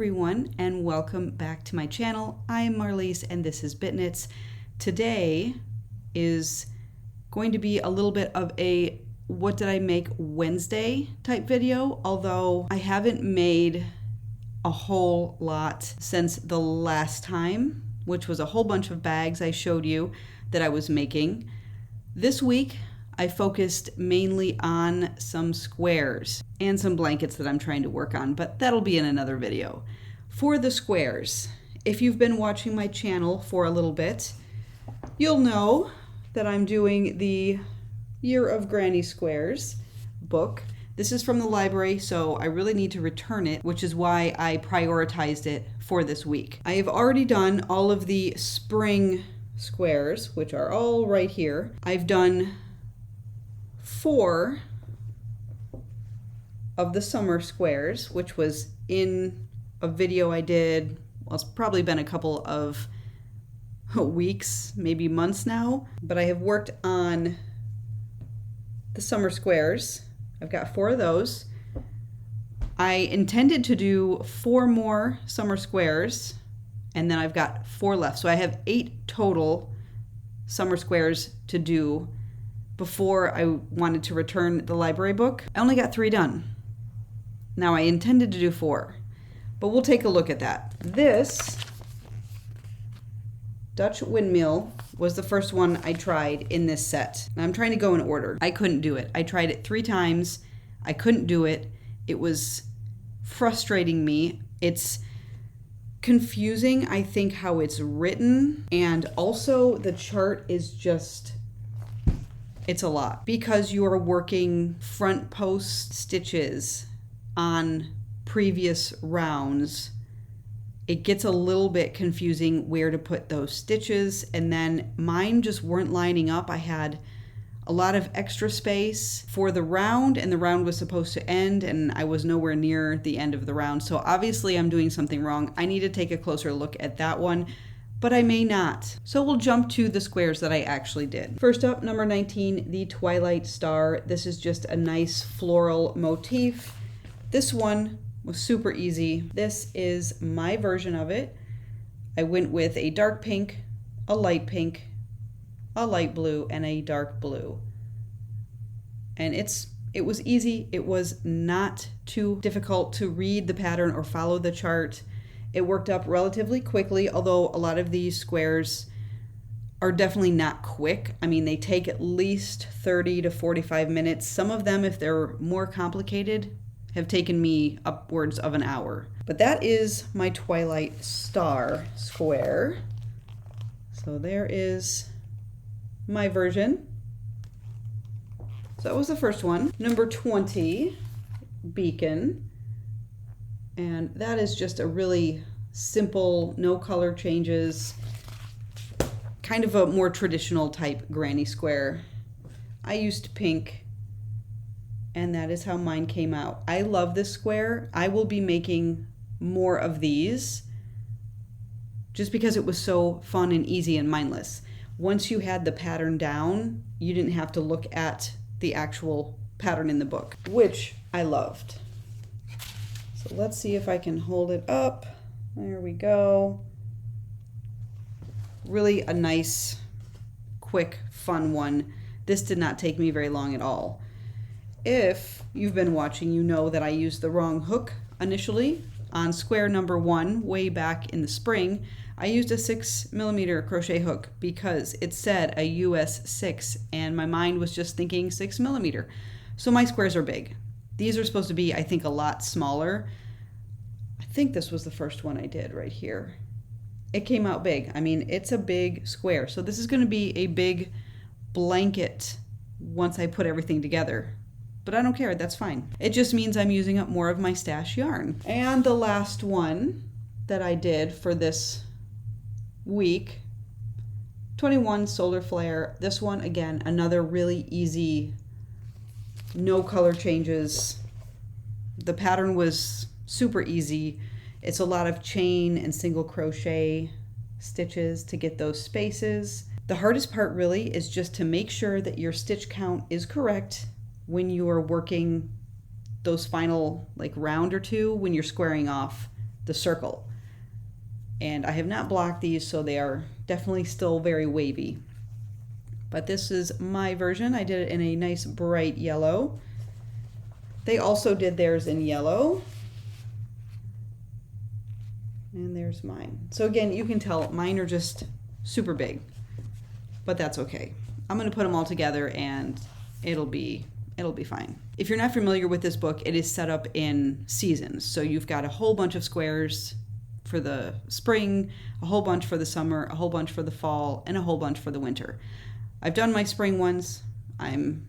everyone, and welcome back to my channel. I am Marlise and this is BitKnits. Today is going to be a little bit of a what did I make Wednesday type video, although I haven't made a whole lot since the last time, which was a whole bunch of bags I showed you that I was making. This week I focused mainly on some squares and some blankets that I'm trying to work on, but that'll be in another video. For the squares, if you've been watching my channel for a little bit, you'll know that I'm doing the Year of Granny Squares book. This is from the library, so I really need to return it, which is why I prioritized it for this week. I have already done all of the spring squares, which are all right here. I've done 4 of the summer squares, which was in a video I did, well, it's probably been a couple of weeks, maybe months now, but I have worked on the summer squares. I've got 4 of those. I intended to do 4 more summer squares, and then I've got 4 left. So I have 8 total summer squares to do before I wanted to return the library book. I only got 3 done. Now I intended to do 4, but we'll take a look at that. This Dutch windmill was the first one I tried in this set. Now I'm trying to go in order. I couldn't do it. I tried it 3 times. I couldn't do it. It was frustrating me. It's confusing, I think, how it's written, and also the chart is just, it's a lot because you are working front post stitches on previous rounds. It gets a little bit confusing where to put those stitches, and then mine just weren't lining up. I had a lot of extra space for the round, and the round was supposed to end, and I was nowhere near the end of the round. So obviously I'm doing something wrong. I need to take a closer look at that one, but I may not. So we'll jump to the squares that I actually did. First up, number 19, the Twilight Star. This is just a nice floral motif. This one was super easy. This is my version of it. I went with a dark pink, a light pink, a light blue, and a dark blue. And it was easy. It was not too difficult to read the pattern or follow the chart. It worked up relatively quickly, although a lot of these squares are definitely not quick. I mean, they take at least 30 to 45 minutes. Some of them, if they're more complicated, have taken me upwards of an hour. But that is my Twilight Star square. So there is my version. So that was the first one. Number 20, Beacon. And that is just a really simple, no color changes, kind of a more traditional type granny square. I used pink, and that is how mine came out. I love this square. I will be making more of these just because it was so fun and easy and mindless. Once you had the pattern down, you didn't have to look at the actual pattern in the book, which I loved. So let's see if I can hold it up. There we go. Really a nice, quick, fun one. This did not take me very long at all. If you've been watching, you know that I used the wrong hook initially. On square number 1, way back in the spring, I used a 6mm crochet hook because it said a US 6, and my mind was just thinking 6mm. So my squares are big. These are supposed to be, I think, a lot smaller. I think this was the first one I did right here. It came out big. I mean, it's a big square. So this is going to be a big blanket once I put everything together. But I don't care, that's fine. It just means I'm using up more of my stash yarn. And the last one that I did for this week, 21 Solar Flare. This one, again, another really easy, no color changes. The pattern was super easy. It's a lot of chain and single crochet stitches to get those spaces. The hardest part really is just to make sure that your stitch count is correct when you are working those final like round or two when you're squaring off the circle. And I have not blocked these, so they are definitely still very wavy. But this is my version. I did it in a nice bright yellow. They also did theirs in yellow. And there's mine. So again, you can tell mine are just super big, but that's okay. I'm going to put them all together and it'll be fine. If you're not familiar with this book, it is set up in seasons. So you've got a whole bunch of squares for the spring, a whole bunch for the summer, a whole bunch for the fall, and a whole bunch for the winter. I've done my spring ones. I'm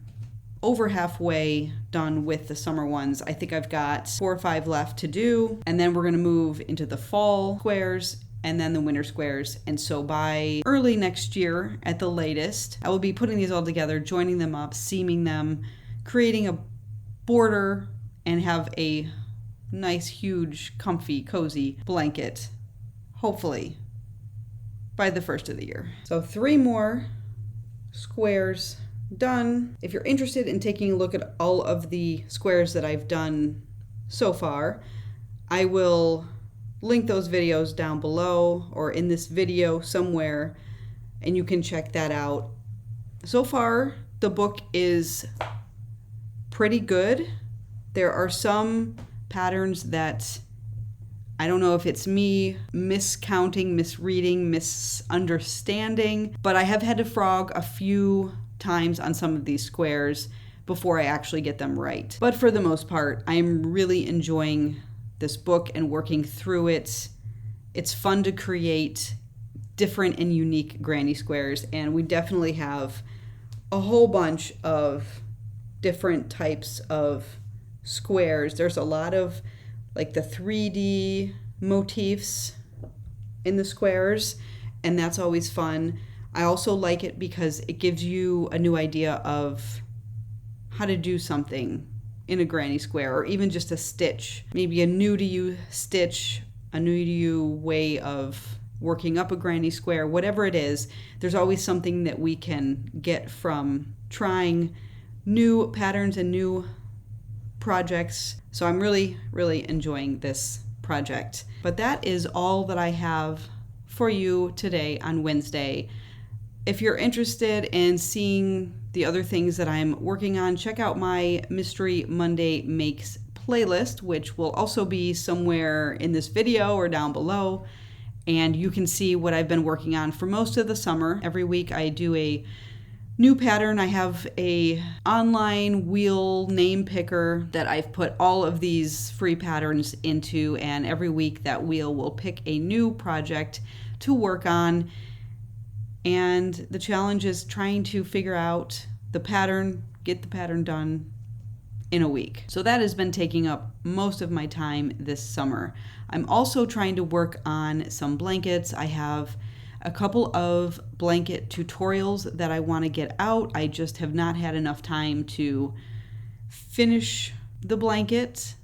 over halfway done with the summer ones. I think I've got 4 or 5 left to do, and then we're going to move into the fall squares and then the winter squares. And so by early next year at the latest, I will be putting these all together, joining them up, seaming them, creating a border, and have a nice, huge, comfy, cozy blanket, hopefully by the first of the year. So 3 more squares done. If you're interested in taking a look at all of the squares that I've done so far, I will link those videos down below or in this video somewhere, and you can check that out. So far, the book is pretty good. There are some patterns that I don't know if it's me miscounting, misreading, misunderstanding, but I have had to frog a few times on some of these squares before I actually get them right. But for the most part, I'm really enjoying this book and working through it. It's fun to create different and unique granny squares, and we definitely have a whole bunch of different types of squares. There's a lot of like the 3D motifs in the squares, and that's always fun. I also like it because it gives you a new idea of how to do something in a granny square, or even just a stitch. Maybe a new to you stitch, a new to you way of working up a granny square, whatever it is. There's always something that we can get from trying new patterns and new projects. So I'm really, really enjoying this project. But that is all that I have for you today on Wednesday. If you're interested in seeing the other things that I'm working on, check out my Mystery Monday Makes playlist, which will also be somewhere in this video or down below. And you can see what I've been working on for most of the summer. Every week I do a new pattern. I have a online wheel name picker that I've put all of these free patterns into, and every week that wheel will pick a new project to work on. And the challenge is trying to figure out the pattern, get the pattern done in a week. So that has been taking up most of my time this summer. I'm also trying to work on some blankets. I have a couple of blanket tutorials that I want to get out. I just have not had enough time to finish the blanket,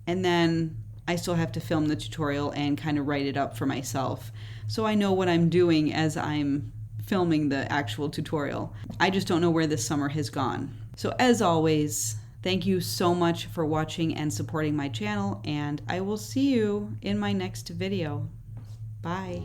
and then I still have to film the tutorial and kind of write it up for myself, so I know what I'm doing as I'm filming the actual tutorial. I just don't know where this summer has gone. So as always, thank you so much for watching and supporting my channel, and I will see you in my next video. Bye.